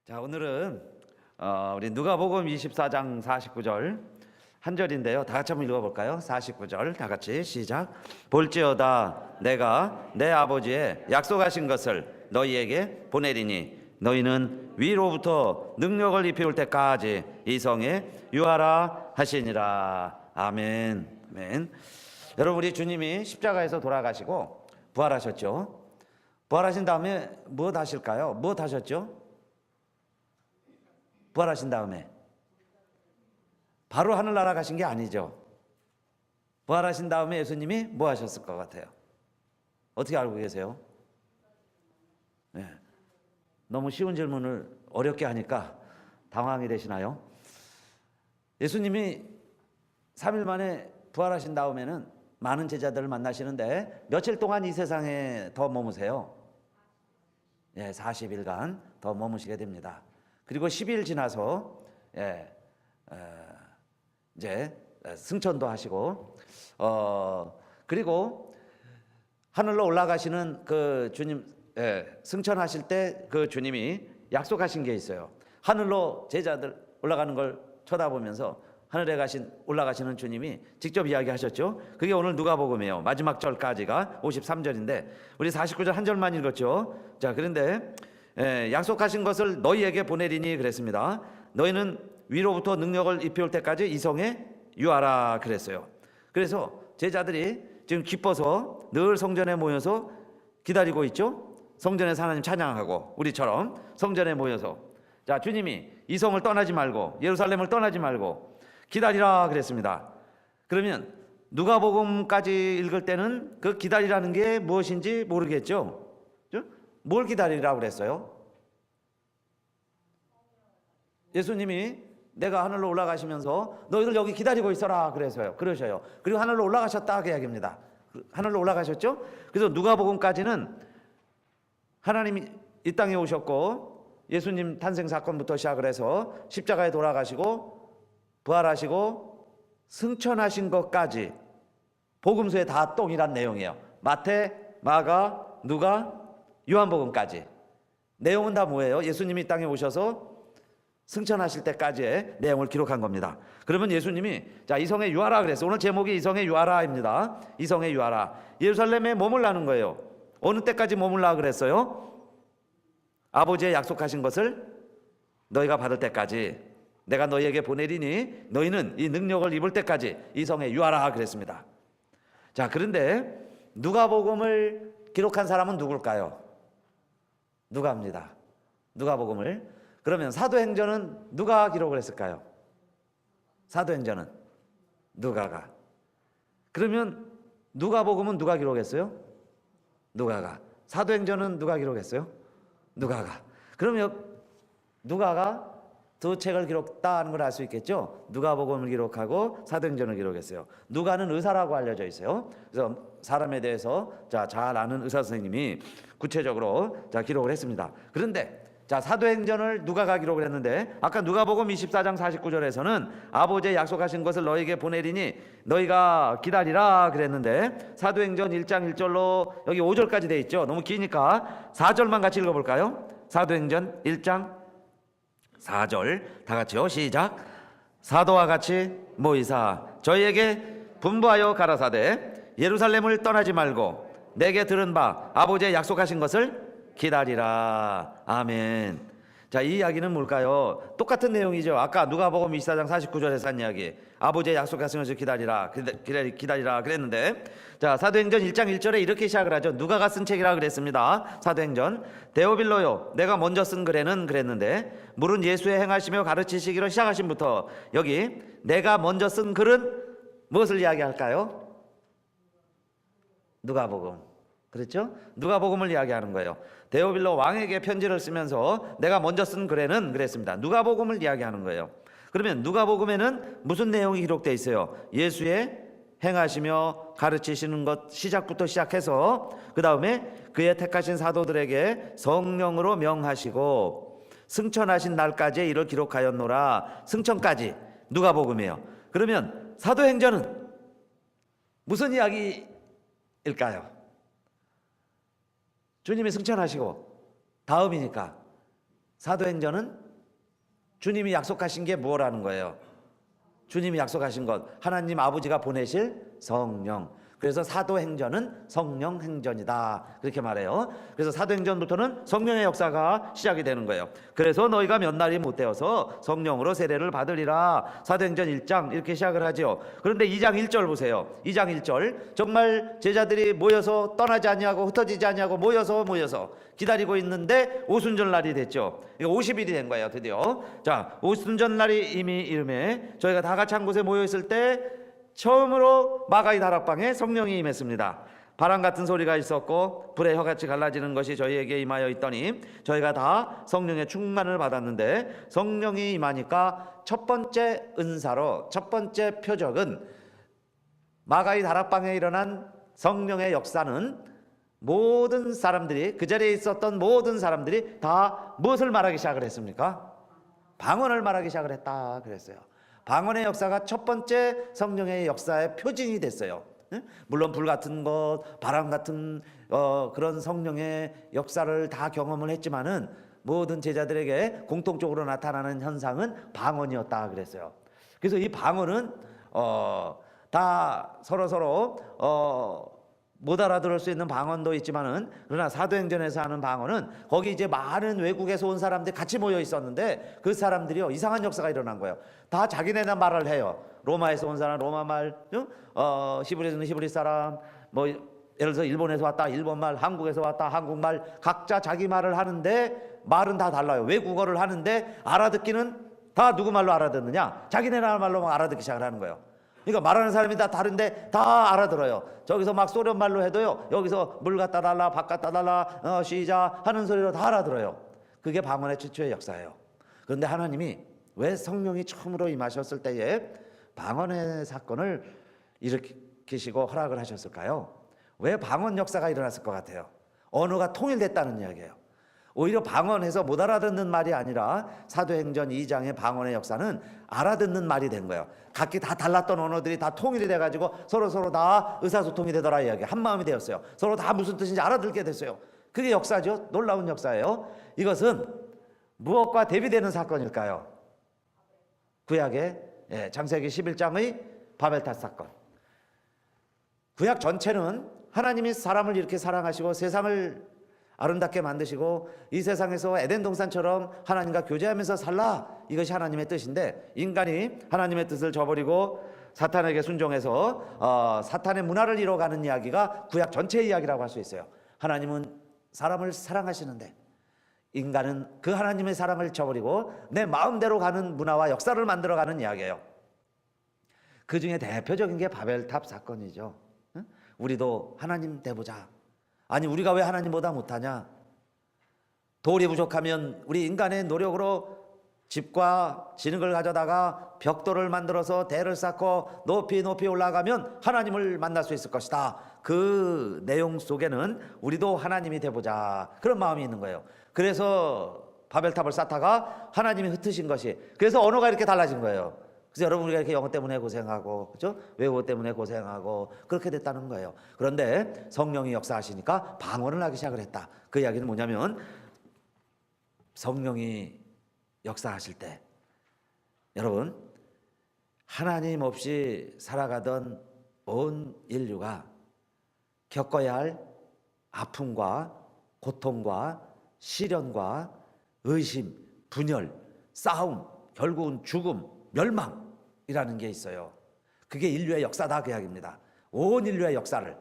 자, 오늘은 우리 누가복음 24장 49절 한 절인데요. 다 같이 한번 읽어볼까요? 49절 다 같이 시작. 볼지어다 내가 내 아버지의 약속하신 것을 너희에게 보내리니 너희는 위로부터 능력을 입혀올 때까지 이 성에 유하라 하시니라. 아멘. 아멘. 여러분, 우리 주님이 십자가에서 돌아가시고 부활하셨죠. 부활하신 다음에 무엇 하실까요? 무엇 하셨죠? 부활하신 다음에 바로 하늘나라 가신 게 아니죠. 부활하신 다음에 예수님이 뭐 하셨을 것 같아요? 어떻게 알고 계세요? 네. 너무 쉬운 질문을 어렵게 하니까 당황이 되시나요? 예수님이 3일 만에 부활하신 다음에는 많은 제자들을 만나시는데 며칠 동안 이 세상에 더 머무세요? 40일간 더 머무시게 됩니다. 그리고 10일 지나서 이제 승천도 하시고 그리고 하늘로 올라가시는 그 주님, 승천하실 때 그 주님이 약속하신 게 있어요. 하늘로 제자들 올라가는 걸 쳐다보면서 하늘에 올라가시는 주님이 직접 이야기하셨죠. 그게 오늘 누가복음이에요. 마지막 절까지가 53절인데 우리 49절 한 절만 읽었죠. 자, 그런데 약속하신 것을 너희에게 보내리니 그랬습니다. 너희는 위로부터 능력을 입혀올 때까지 이 성에 유하라 그랬어요. 그래서 제자들이 지금 기뻐서 늘 성전에 모여서 기다리고 있죠. 성전에서 하나님 찬양하고 우리처럼 성전에 모여서 자, 주님이 이 성을 떠나지 말고 예루살렘을 떠나지 말고 기다리라 그랬습니다. 그러면 누가복음까지 읽을 때는 그 기다리라는 게 무엇인지 모르겠죠. 뭘 기다리라고 그랬어요? 예수님이 내가 하늘로 올라가시면서 너희들 여기 기다리고 있어라 그러셔요. 그리고 하늘로 올라가셨다 그 이야기입니다. 하늘로 올라가셨죠? 그래서 누가복음까지는 하나님이 이 땅에 오셨고 예수님 탄생 사건부터 시작을 해서 십자가에 돌아가시고 부활하시고 승천하신 것까지 복음서에 다 동일한 내용이에요. 마태, 마가, 누가, 요한복음까지 내용은 다 뭐예요? 예수님이 이 땅에 오셔서 승천하실 때까지의 내용을 기록한 겁니다. 그러면 예수님이 자, 이 성에 유하라 그랬어요. 오늘 제목이 이 성에 유하라입니다. 이 성에 유하라. 예루살렘에 머물라는 거예요. 어느 때까지 머물라 그랬어요? 아버지의 약속하신 것을 너희가 받을 때까지 내가 너희에게 보내리니 너희는 이 능력을 입을 때까지 이 성에 유하라 그랬습니다. 자, 그런데 누가복음을 기록한 사람은 누굴까요? 누가입니다. 누가복음을. 그러면 사도행전은 누가 기록을 했을까요? 사도행전은 누가가. 그러면 누가복음은 누가 기록했어요? 누가가. 사도행전은 누가 기록했어요? 누가가. 그러면 누가가 두 책을 기록했다는 걸 알 수 있겠죠. 누가복음을 기록하고 사도행전을 기록했어요. 누가는 의사라고 알려져 있어요. 그래서 사람에 대해서 잘 아는 의사 선생님이 구체적으로 기록을 했습니다. 그런데 사도행전을 누가가 기록을 했는데 아까 누가복음 24장 49절에서는 아버지의 약속하신 것을 너희에게 보내리니 너희가 기다리라 그랬는데 사도행전 1장 1절로 여기 5절까지 돼 있죠. 너무 기니까 4절만 같이 읽어볼까요? 사도행전 1장 4절 다 같이요. 시작. 사도와 같이 모이사 저희에게 분부하여 가라사대 예루살렘을 떠나지 말고 내게 들은 바 아버지의 약속하신 것을 기다리라. 아멘. 자, 이 이야기는 뭘까요? 똑같은 내용이죠. 아까 누가복음 24장 49절에서 한 이야기. 아버지의 약속하신 것을 기다리라 그랬는데 자, 사도행전 1장 1절에 이렇게 시작을 하죠. 누가가 쓴 책이라 그랬습니다. 사도행전. 데오빌로요 내가 먼저 쓴 글에는 그랬는데 물은 예수의 행하시며 가르치시기로 시작하신부터 여기 내가 먼저 쓴 글은 무엇을 이야기할까요? 누가복음. 그렇죠? 누가복음을 이야기하는 거예요. 데오빌로 왕에게 편지를 쓰면서 내가 먼저 쓴 글에는 그랬습니다. 누가복음을 이야기하는 거예요. 그러면 누가복음에는 무슨 내용이 기록되어 있어요? 예수의 행하시며 가르치시는 것 시작부터 시작해서 그 다음에 그의 택하신 사도들에게 성령으로 명하시고 승천하신 날까지 이를 기록하였노라. 승천까지 누가복음이에요. 그러면 사도행전은 무슨 이야기일까요? 주님이 승천하시고 다음이니까. 사도행전은 주님이 약속하신 게 뭐라는 거예요? 주님이 약속하신 것, 하나님 아버지가 보내실 성령. 그래서 사도행전은 성령행전이다, 그렇게 말해요. 그래서 사도행전부터는 성령의 역사가 시작이 되는 거예요. 그래서 너희가 몇 날이 못 되어서 성령으로 세례를 받으리라, 사도행전 1장 이렇게 시작을 하죠. 그런데 2장 1절 보세요. 2장 1절, 정말 제자들이 모여서 떠나지 아니하고 흩어지지 아니하고 모여서 기다리고 있는데 오순절날이 됐죠. 이거 50일이 된 거예요, 드디어. 자, 오순절날이 이미 이름에 저희가 다 같이 한 곳에 모여 있을 때 처음으로 마가의 다락방에 성령이 임했습니다. 바람 같은 소리가 있었고 불의 혀같이 갈라지는 것이 저희에게 임하여 있더니 저희가 다 성령의 충만을 받았는데, 성령이 임하니까 첫 번째 은사로, 첫 번째 표적은 마가의 다락방에 일어난 성령의 역사는 모든 사람들이, 그 자리에 있었던 모든 사람들이 다 무엇을 말하기 시작을 했습니까? 방언을 말하기 시작을 했다 그랬어요. 방언의 역사가 첫 번째 성령의 역사의 표징이 됐어요. 물론 불 같은 것, 바람 같은 그런 성령의 역사를 다 경험을 했지만은 모든 제자들에게 공통적으로 나타나는 현상은 방언이었다 그랬어요. 그래서 이 방언은 다 서로 못 알아들을 수 있는 방언도 있지만은, 그러나 사도행전에서 하는 방언은 거기 이제 많은 외국에서 온 사람들이 같이 모여 있었는데 그 사람들이요, 이상한 역사가 일어난 거예요. 다 자기네나 말을 해요. 로마에서 온 사람 로마 말, 히브리에서는 히브리 사람, 뭐 예를 들어서 일본에서 왔다 일본 말, 한국에서 왔다 한국 말, 각자 자기 말을 하는데 말은 다 달라요. 외국어를 하는데 알아듣기는 다 누구 말로 알아듣느냐? 자기네 나라 말로 알아듣기 시작을 하는 거예요. 그러니까 말하는 사람이 다 다른데 다 알아들어요. 저기서 막 소련 말로 해도요, 여기서 물 갖다 달라, 밥 갖다 달라, 쉬자 하는 소리로 다 알아들어요. 그게 방언의 최초의 역사예요. 그런데 하나님이 왜 성령이 처음으로 임하셨을 때에 방언의 사건을 일으키시고 허락을 하셨을까요? 왜 방언 역사가 일어났을 것 같아요? 언어가 통일됐다는 이야기예요. 오히려 방언해서 못 알아듣는 말이 아니라 사도행전 2장의 방언의 역사는 알아듣는 말이 된 거예요. 각기 다 달랐던 언어들이 다 통일이 돼가지고 서로 다 의사소통이 되더라 이야기. 한 마음이 되었어요. 서로 다 무슨 뜻인지 알아듣게 됐어요. 그게 역사죠. 놀라운 역사예요. 이것은 무엇과 대비되는 사건일까요? 구약의 창세기 11장의 바벨탑 사건. 구약 전체는 하나님이 사람을 이렇게 사랑하시고 세상을 아름답게 만드시고 이 세상에서 에덴 동산처럼 하나님과 교제하면서 살라, 이것이 하나님의 뜻인데, 인간이 하나님의 뜻을 저버리고 사탄에게 순종해서 사탄의 문화를 이뤄가는 이야기가 구약 전체의 이야기라고 할 수 있어요. 하나님은 사람을 사랑하시는데 인간은 그 하나님의 사랑을 저버리고 내 마음대로 가는 문화와 역사를 만들어가는 이야기예요. 그 중에 대표적인 게 바벨탑 사건이죠. 우리도 하나님 돼보자. 아니, 우리가 왜 하나님보다 못하냐? 돌이 부족하면 우리 인간의 노력으로 집과 진흙을 가져다가 벽돌을 만들어서 대를 쌓고 높이 올라가면 하나님을 만날 수 있을 것이다. 그 내용 속에는 우리도 하나님이 돼보자, 그런 마음이 있는 거예요. 그래서 바벨탑을 쌓다가 하나님이 흩으신 것이, 그래서 언어가 이렇게 달라진 거예요. 그래서 여러분, 우리가 이렇게 영어 때문에 고생하고, 그죠? 외국어 때문에 고생하고 그렇게 됐다는 거예요. 그런데 성령이 역사하시니까 방언을 하기 시작을 했다. 그 이야기는 뭐냐면, 성령이 역사하실 때 여러분, 하나님 없이 살아가던 온 인류가 겪어야 할 아픔과 고통과 시련과 의심, 분열, 싸움, 결국은 죽음, 멸망이라는 게 있어요. 그게 인류의 역사다, 그 이야기입니다. 온 인류의 역사를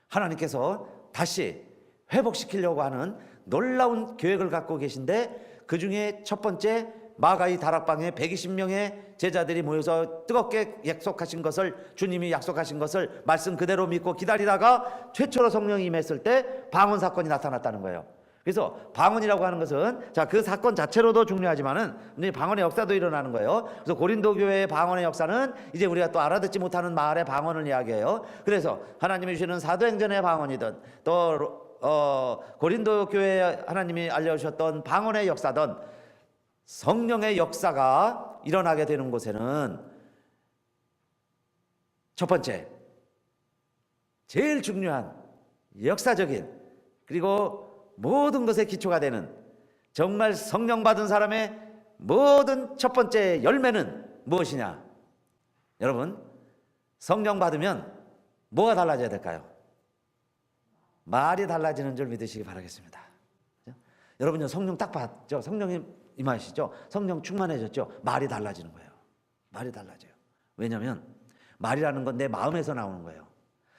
하나님께서 다시 회복시키려고 하는 놀라운 계획을 갖고 계신데, 그 중에 첫 번째, 마가의 다락방에 120명의 제자들이 모여서 뜨겁게 약속하신 것을, 주님이 약속하신 것을 말씀 그대로 믿고 기다리다가 최초로 성령이 임했을 때 방언 사건이 나타났다는 거예요. 그래서 방언이라고 하는 것은, 자, 그 사건 자체로도 중요하지만은 방언의 역사도 일어나는 거예요. 그래서 고린도 교회의 방언의 역사는 이제 우리가 또 알아듣지 못하는 말의 방언을 이야기해요. 그래서 하나님이 주시는 사도행전의 방언이든 또 고린도 교회에 하나님이 알려주셨던 방언의 역사든 성령의 역사가 일어나게 되는 곳에는 첫 번째, 제일 중요한 역사적인, 그리고 모든 것의 기초가 되는 정말 성령 받은 사람의 모든 첫 번째 열매는 무엇이냐? 여러분, 성령 받으면 뭐가 달라져야 될까요? 말이 달라지는 줄 믿으시기 바라겠습니다. 여러분요, 성령 딱 받죠? 성령이 임하시죠? 성령 충만해졌죠? 말이 달라지는 거예요. 말이 달라져요. 왜냐하면 말이라는 건 내 마음에서 나오는 거예요.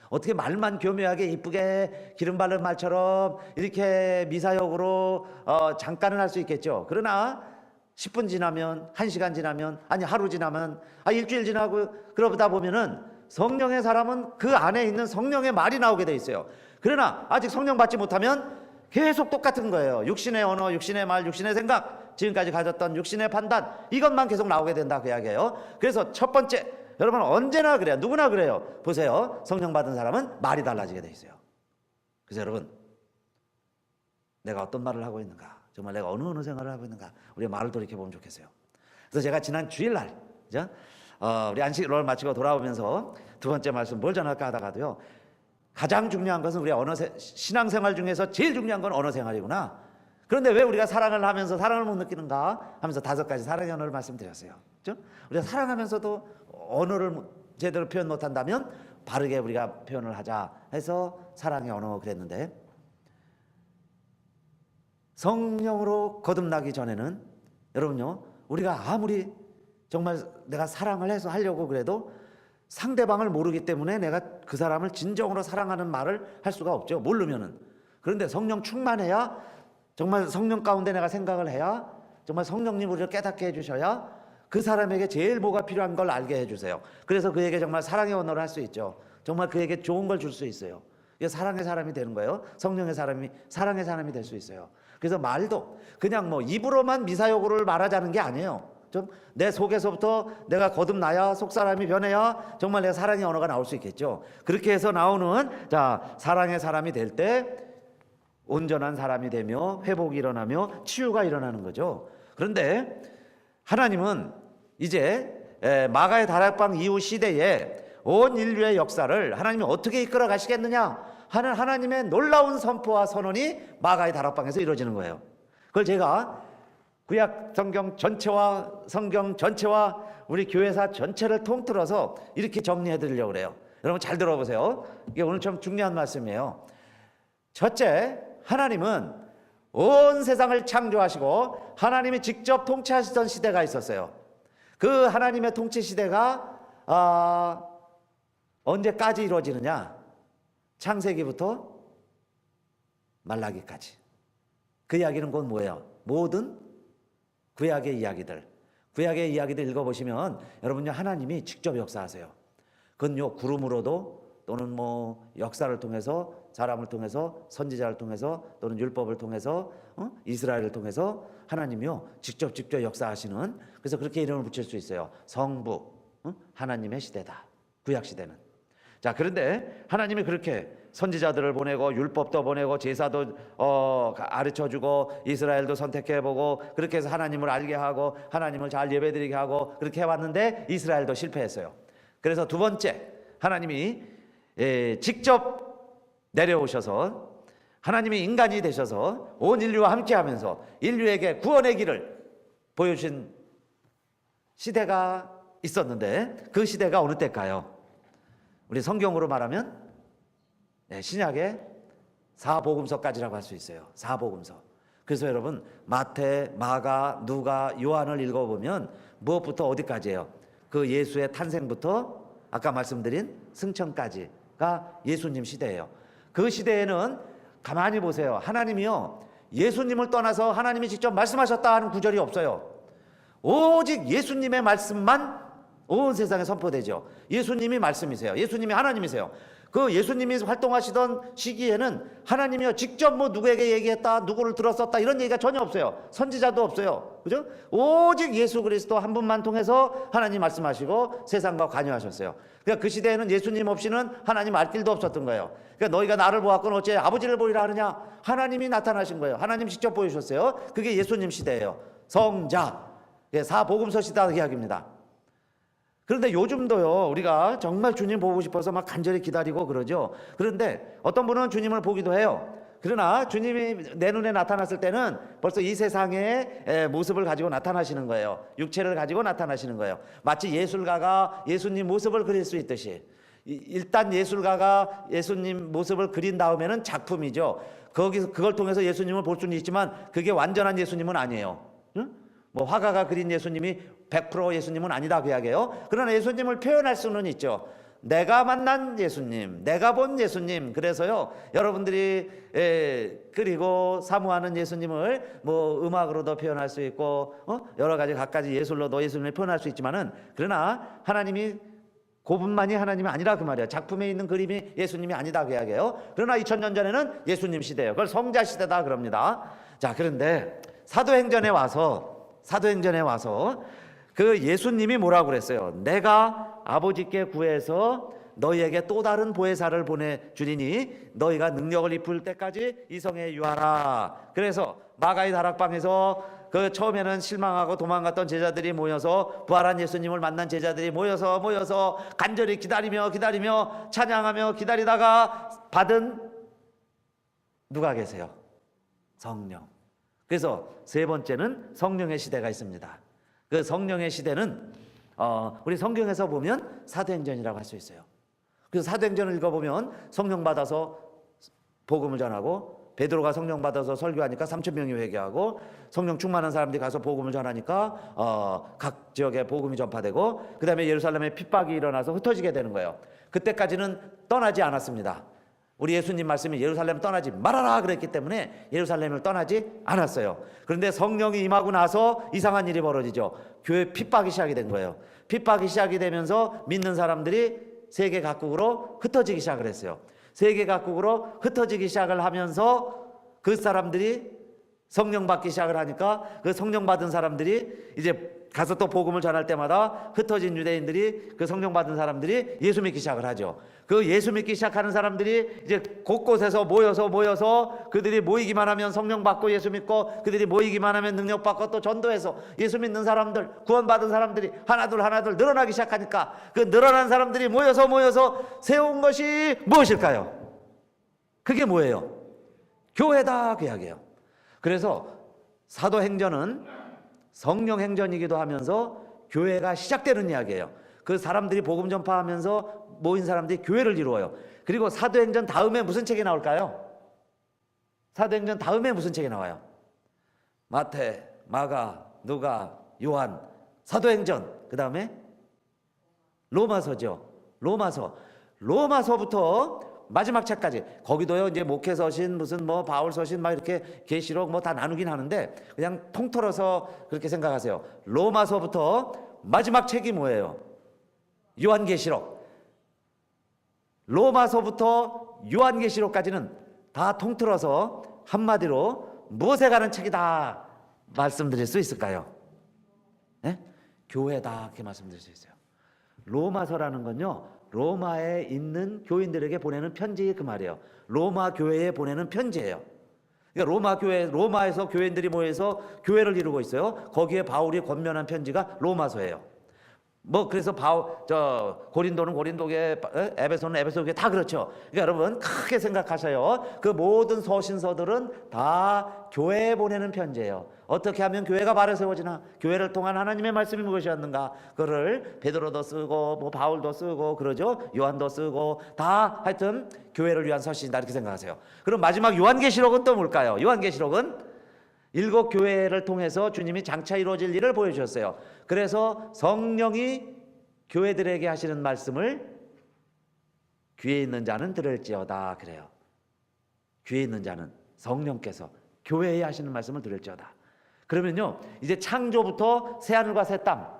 어떻게 말만 교묘하게 이쁘게 기름 바른 말처럼 이렇게 미사역으로 잠깐은 할 수 있겠죠. 그러나 10분 지나면, 1시간 지나면, 아니 하루 지나면, 일주일 지나고 그러다 보면은 성령의 사람은 그 안에 있는 성령의 말이 나오게 돼 있어요. 그러나 아직 성령 받지 못하면 계속 똑같은 거예요. 육신의 언어, 육신의 말, 육신의 생각, 지금까지 가졌던 육신의 판단, 이것만 계속 나오게 된다 그 이야기예요. 그래서 첫 번째, 여러분 언제나 그래요. 누구나 그래요. 보세요. 성령 받은 사람은 말이 달라지게 돼 있어요. 그래서 여러분, 내가 어떤 말을 하고 있는가, 정말 내가 어느 생활을 하고 있는가, 우리 말을 돌이켜보면 좋겠어요. 그래서 제가 지난 주일날, 그죠? 우리 안식일을 마치고 돌아오면서 두 번째 말씀 뭘 전할까 하다가도요, 가장 중요한 것은 우리 신앙생활 중에서 제일 중요한 건 언어 생활이구나. 그런데 왜 우리가 사랑을 하면서 사랑을 못 느끼는가 하면서 5가지 사랑의 언어를 말씀드렸어요. 그렇죠? 우리가 사랑하면서도 언어를 제대로 표현 못한다면 바르게 우리가 표현을 하자 해서 사랑의 언어 그랬는데, 성령으로 거듭나기 전에는 여러분요, 우리가 아무리 정말 내가 사랑을 해서 하려고 그래도 상대방을 모르기 때문에 내가 그 사람을 진정으로 사랑하는 말을 할 수가 없죠. 모르면은. 그런데 성령 충만해야, 정말 성령 가운데 내가 생각을 해야, 정말 성령님 우리를 깨닫게 해주셔야 그 사람에게 제일 뭐가 필요한 걸 알게 해주세요. 그래서 그에게 정말 사랑의 언어를 할 수 있죠. 정말 그에게 좋은 걸 줄 수 있어요. 이게 사랑의 사람이 되는 거예요. 성령의 사람이 사랑의 사람이 될 수 있어요. 그래서 말도 그냥 뭐 입으로만 미사여구를 말하자는 게 아니에요. 좀 내 속에서부터 내가 거듭나야, 속사람이 변해야 정말 내가 사랑의 언어가 나올 수 있겠죠. 그렇게 해서 나오는, 자, 사랑의 사람이 될 때 온전한 사람이 되며 회복이 일어나며 치유가 일어나는 거죠. 그런데 하나님은 이제 마가의 다락방 이후 시대에 온 인류의 역사를 하나님이 어떻게 이끌어 가시겠느냐 하는 하나님의 놀라운 선포와 선언이 마가의 다락방에서 이루어지는 거예요. 그걸 제가 구약 성경 전체와 우리 교회사 전체를 통틀어서 이렇게 정리해 드리려고 그래요. 여러분 잘 들어보세요. 이게 오늘 좀 중요한 말씀이에요. 첫째, 하나님은 온 세상을 창조하시고 하나님이 직접 통치하시던 시대가 있었어요. 그 하나님의 통치 시대가 언제까지 이루어지느냐? 창세기부터 말라기까지. 그 이야기는 곧 뭐예요? 모든 구약의 이야기들 읽어보시면 여러분요, 하나님이 직접 역사하세요. 그건요, 구름으로도, 또는 뭐 역사를 통해서, 사람을 통해서, 선지자를 통해서, 또는 율법을 통해서, 이스라엘을 통해서 하나님이요 직접 역사하시는, 그래서 그렇게 이름을 붙일 수 있어요. 성부, 하나님의 시대다, 구약 시대는. 자, 그런데 하나님이 그렇게 선지자들을 보내고 율법도 보내고 제사도 가르쳐주고 이스라엘도 선택해보고 그렇게 해서 하나님을 알게 하고 하나님을 잘 예배드리게 하고 그렇게 해왔는데 이스라엘도 실패했어요. 그래서 두 번째, 하나님이 직접 내려오셔서 하나님이 인간이 되셔서 온 인류와 함께하면서 인류에게 구원의 길을 보여주신 시대가 있었는데, 그 시대가 어느 때일까요? 우리 성경으로 말하면 신약의 사복음서까지라고 할 수 있어요. 사복음서. 그래서 여러분 마태, 마가, 누가, 요한을 읽어보면 무엇부터 어디까지예요? 그 예수의 탄생부터 아까 말씀드린 승천까지가 예수님 시대예요. 그 시대에는 가만히 보세요. 하나님이요 예수님을 떠나서 하나님이 직접 말씀하셨다 하는 구절이 없어요. 오직 예수님의 말씀만 온 세상에 선포되죠. 예수님이 말씀이세요. 예수님이 하나님이세요. 그 예수님이 활동하시던 시기에는 하나님이요 직접 뭐 누구에게 얘기했다, 누구를 들었었다 이런 얘기가 전혀 없어요. 선지자도 없어요. 그죠? 오직 예수 그리스도 한 분만 통해서 하나님 말씀하시고 세상과 관여하셨어요. 그러니까 그 시대에는 예수님 없이는 하나님 알 길도 없었던 거예요. 그러니까 너희가 나를 보았건 어째 아버지를 보이라 하느냐? 하나님이 나타나신 거예요. 하나님 직접 보여주셨어요. 그게 예수님 시대예요. 성자, 사복음서 시대 이야기입니다. 그런데 요즘도요 우리가 정말 주님 보고 싶어서 막 간절히 기다리고 그러죠. 그런데 어떤 분은 주님을 보기도 해요. 그러나 주님이 내 눈에 나타났을 때는 벌써 이 세상의 모습을 가지고 나타나시는 거예요. 육체를 가지고 나타나시는 거예요. 마치 예술가가 예수님 모습을 그릴 수 있듯이. 일단 예술가가 예수님 모습을 그린 다음에는 작품이죠. 거기서 그걸 통해서 예수님을 볼 수는 있지만 그게 완전한 예수님은 아니에요. 응? 뭐 화가가 그린 예수님이 100% 예수님은 아니다 그 이야기예요. 그러나 예수님을 표현할 수는 있죠. 내가 만난 예수님, 내가 본 예수님. 그래서요, 여러분들이 그리고 사모하는 예수님을 뭐 음악으로도 표현할 수 있고 여러 가지 갖가지 예술로도 예수님을 표현할 수 있지만은, 그러나 하나님이 그분만이 하나님이 아니라 그 말이에요. 작품에 있는 그림이 예수님이 아니다 그 이야기예요. 그러나 2000년 전에는 예수님 시대예요. 그걸 성자 시대다 그럽니다. 자, 그런데 사도행전에 와서 그 예수님이 뭐라고 그랬어요? 내가 아버지께 구해서 너희에게 또 다른 보혜사를 보내주리니 너희가 능력을 입을 때까지 이 성에 유하라. 그래서 마가의 다락방에서 그 처음에는 실망하고 도망갔던 제자들이 모여서, 부활한 예수님을 만난 제자들이 모여서 간절히 기다리며 찬양하며 기다리다가 받은 누가 계세요? 성령. 그래서 세 번째는 성령의 시대가 있습니다. 그 성령의 시대는 우리 성경에서 보면 사도행전이라고 할 수 있어요. 그래서 사도행전을 읽어보면 성령 받아서 복음을 전하고, 베드로가 성령 받아서 설교하니까 3,000명이 회개하고, 성령 충만한 사람들이 가서 복음을 전하니까 각 지역에 복음이 전파되고, 그 다음에 예루살렘에 핍박이 일어나서 흩어지게 되는 거예요. 그때까지는 떠나지 않았습니다. 우리 예수님 말씀이 예루살렘 떠나지 말아라 그랬기 때문에 예루살렘을 떠나지 않았어요. 그런데 성령이 임하고 나서 이상한 일이 벌어지죠. 교회 핍박이 시작이 된 거예요. 핍박이 시작이 되면서 믿는 사람들이 세계 각국으로 흩어지기 시작을 했어요. 세계 각국으로 흩어지기 시작을 하면서 그 사람들이 성령 받기 시작을 하니까, 그 성령 받은 사람들이 이제 가서 또 복음을 전할 때마다 흩어진 유대인들이, 그 성령 받은 사람들이 예수 믿기 시작을 하죠. 그 예수 믿기 시작하는 사람들이 이제 곳곳에서 모여서 그들이 모이기만 하면 성령 받고 예수 믿고, 그들이 모이기만 하면 능력 받고, 또 전도해서 예수 믿는 사람들, 구원받은 사람들이 하나둘 늘어나기 시작하니까, 그 늘어난 사람들이 모여서 세운 것이 무엇일까요? 그게 뭐예요? 교회다 그 이야기예요. 그래서 사도행전은 성령행전이기도 하면서 교회가 시작되는 이야기예요. 그 사람들이 복음 전파하면서 모인 사람들이 교회를 이루어요. 그리고 사도행전 다음에 무슨 책이 나올까요? 사도행전 다음에 무슨 책이 나와요? 마태, 마가, 누가, 요한, 사도행전, 그 다음에 로마서죠. 로마서부터 마지막 책까지, 거기도요 이제 목회서신, 무슨 뭐 바울서신 막 이렇게 계시록 뭐 다 나누긴 하는데, 그냥 통틀어서 그렇게 생각하세요. 로마서부터 마지막 책이 뭐예요? 요한계시록. 로마서부터 요한계시록까지는 다 통틀어서 한마디로 무엇에 관한 책이다 말씀드릴 수 있을까요? 네? 교회다 이렇게 말씀드릴 수 있어요. 로마서라는 건요, 로마에 있는 교인들에게 보내는 편지 그 말이에요. 로마 교회에 보내는 편지예요. 그러니까 로마에서 교인들이 모여서 교회를 이루고 있어요. 거기에 바울이 권면한 편지가 로마서예요. 뭐 그래서 고린도는 고린도교회, 에베소는 에베소교회 다 그렇죠. 그러니까 여러분 크게 생각하셔요. 그 모든 서신서들은 다 교회에 보내는 편지예요. 어떻게 하면 교회가 바로 세워지나, 교회를 통한 하나님의 말씀이 무엇이었는가, 그거를 베드로도 쓰고 뭐 바울도 쓰고 그러죠. 요한도 쓰고 다 하여튼 교회를 위한 서신이다 이렇게 생각하세요. 그럼 마지막 요한계시록은 또 뭘까요? 요한계시록은 7 교회를 통해서 주님이 장차 이루어질 일을 보여주셨어요. 그래서 성령이 교회들에게 하시는 말씀을 귀에 있는 자는 들을지어다 그래요. 귀에 있는 자는 성령께서 교회에 하시는 말씀을 들을지어다. 그러면요, 이제 창조부터 새하늘과 새 땅,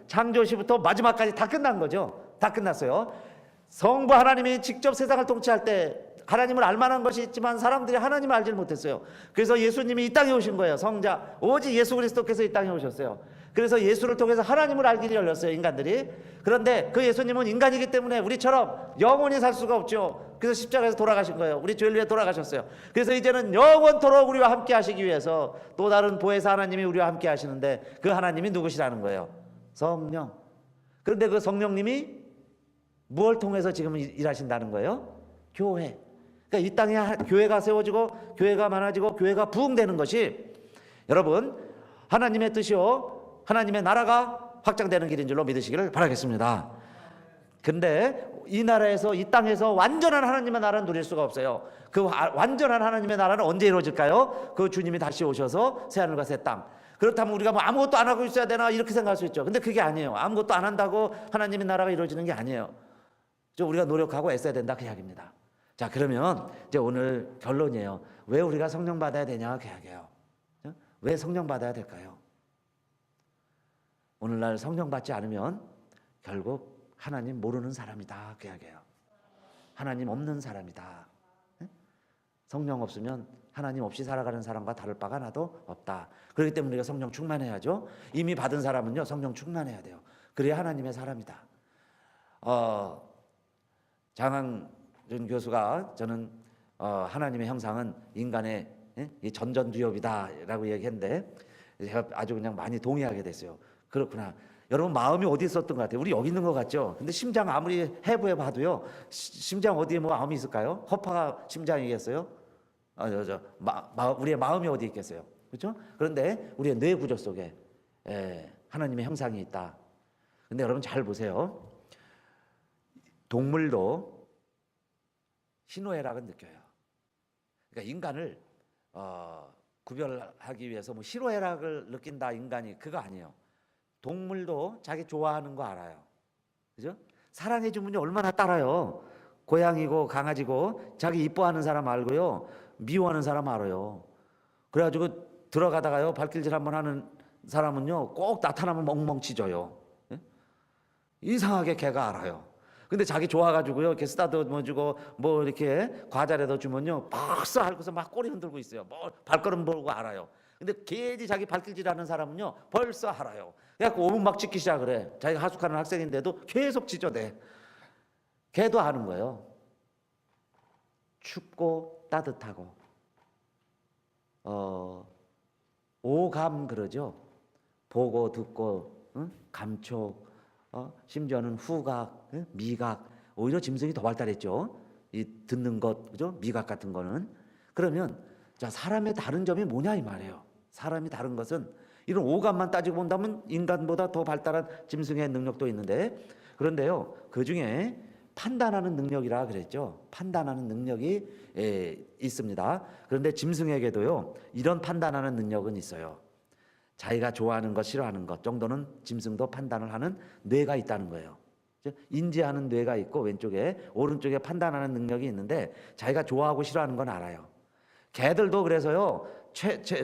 창조시부터 마지막까지 다 끝난 거죠. 다 끝났어요. 성부 하나님이 직접 세상을 통치할 때 하나님을 알만한 것이 있지만 사람들이 하나님을 알지 못했어요. 그래서 예수님이 이 땅에 오신 거예요. 성자 오직 예수 그리스도께서 이 땅에 오셨어요. 그래서 예수를 통해서 하나님을 알 길이 열렸어요, 인간들이. 그런데 그 예수님은 인간이기 때문에 우리처럼 영원히 살 수가 없죠. 그래서 십자가에서 돌아가신 거예요. 우리 죄를 위해 돌아가셨어요. 그래서 이제는 영원토록 우리와 함께 하시기 위해서 또 다른 보혜사 하나님이 우리와 함께 하시는데, 그 하나님이 누구시라는 거예요? 성령. 그런데 그 성령님이 무엇을 통해서 지금 일하신다는 거예요? 교회. 그러니까 이 땅에 교회가 세워지고 교회가 많아지고 교회가 부흥되는 것이 여러분 하나님의 뜻이요 하나님의 나라가 확장되는 길인 줄로 믿으시기를 바라겠습니다. 근데 이 나라에서 이 땅에서 완전한 하나님의 나라는 누릴 수가 없어요. 그 완전한 하나님의 나라는 언제 이루어질까요? 그 주님이 다시 오셔서 새하늘과 새 땅. 그렇다면 우리가 뭐 아무것도 안 하고 있어야 되나 이렇게 생각할 수 있죠. 근데 그게 아니에요. 아무것도 안 한다고 하나님의 나라가 이루어지는 게 아니에요. 우리가 노력하고 애써야 된다 그 이야기입니다. 자, 그러면 이제 오늘 결론이에요. 왜 우리가 성령 받아야 되냐 그 이야기예요. 왜 성령 받아야 될까요? 오늘날 성령 받지 않으면 결국 하나님 모르는 사람이다 그 이야기예요. 하나님 없는 사람이다. 성령 없으면 하나님 없이 살아가는 사람과 다를 바가 하나도 없다. 그렇기 때문에 우리가 성령 충만해야죠. 이미 받은 사람은요 성령 충만해야 돼요. 그래야 하나님의 사람이다. 장항준 교수가 저는 하나님의 형상은 인간의 전전두엽이다라고 얘기했는데 제가 아주 그냥 많이 동의하게 됐어요. 그렇구나. 여러분 마음이 어디 있었던 것 같아요? 우리 여기 있는 것 같죠? 근데 심장 아무리 해부해 봐도요 심장 어디에 뭐 마음이 있을까요? 허파가 심장이겠어요? 우리의 마음이 어디 있겠어요? 그렇죠? 그런데 우리의 뇌 구조 속에 하나님의 형상이 있다. 근데 여러분 잘 보세요. 동물도 희노애락은 느껴요. 그러니까 인간을 구별하기 위해서 뭐 희노애락을 느낀다 인간이 그거 아니에요. 동물도 자기 좋아하는 거 알아요. 그죠? 사랑해 주면 얼마나 따라요. 고양이고 강아지고 자기 이뻐하는 사람 알고요. 미워하는 사람 알아요. 그래가지고 들어가다가요 발길질 한번 하는 사람은요 꼭 나타나면 멍멍 짖어요. 이상하게 걔가 알아요. 근데 자기 좋아가지고요 이렇게 쓰다듬어 주고 뭐 이렇게 과자라도 주면요 박사 하고서 막 꼬리 흔들고 있어요. 뭐 발걸음 보고 알아요. 근데 괜히 자기 발길질하는 사람은요 벌써 알아요. 그래갖고 5분 막 짖기 시작을 해. 자기가 하숙하는 학생인데도 계속 짖어대. 걔도 아는 거예요. 춥고 따뜻하고 오감 그러죠. 보고 듣고 감촉 심지어는 후각 미각 오히려 짐승이 더 발달했죠. 이 듣는 것 그죠? 미각 같은 거는. 그러면 자 사람의 다른 점이 뭐냐 이 말이에요. 사람이 다른 것은 이런 오감만 따지고 본다면 인간보다 더 발달한 짐승의 능력도 있는데 그런데요 그 중에 판단하는 능력이라 그랬죠. 판단하는 능력이 있습니다. 그런데 짐승에게도요 이런 판단하는 능력은 있어요. 자기가 좋아하는 것 싫어하는 것 정도는 짐승도 판단을 하는 뇌가 있다는 거예요. 인지하는 뇌가 있고 왼쪽에 오른쪽에 판단하는 능력이 있는데 자기가 좋아하고 싫어하는 건 알아요. 개들도 그래서요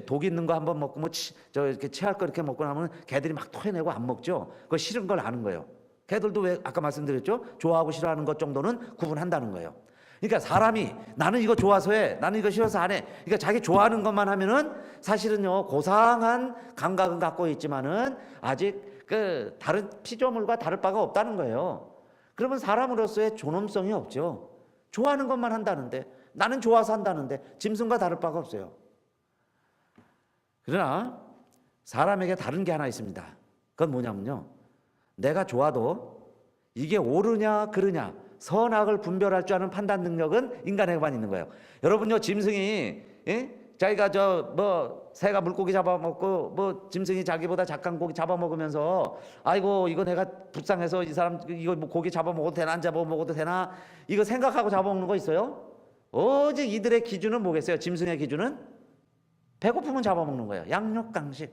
독 있는 거 한번 먹고 뭐 이렇게 체할 거 이렇게 먹고 나면 개들이 막 토해내고 안 먹죠. 그거 싫은 걸 아는 거예요. 개들도 왜 아까 말씀드렸죠? 좋아하고 싫어하는 것 정도는 구분한다는 거예요. 그러니까 사람이 나는 이거 좋아서 해, 나는 이거 싫어서 안 해. 그러니까 자기 좋아하는 것만 하면은 사실은요 고상한 감각은 갖고 있지만은 아직 그 다른 피조물과 다를 바가 없다는 거예요. 그러면 사람으로서의 존엄성이 없죠. 좋아하는 것만 한다는데 나는 좋아서 한다는데 짐승과 다를 바가 없어요. 그러나 사람에게 다른 게 하나 있습니다. 그건 뭐냐면요. 내가 좋아도 이게 옳으냐 그르냐 선악을 분별할 줄 아는 판단 능력은 인간에게만 있는 거예요. 여러분요 짐승이 자기가 새가 물고기 잡아먹고 뭐 짐승이 자기보다 작은 고기 잡아먹으면서 아이고 이거 내가 불쌍해서 이 사람 이거 뭐 고기 잡아먹어도 되나 안 잡아먹어도 되나 이거 생각하고 잡아먹는 거 있어요? 오직 이들의 기준은 뭐겠어요? 짐승의 기준은 배고프면 잡아먹는 거예요. 양육강식.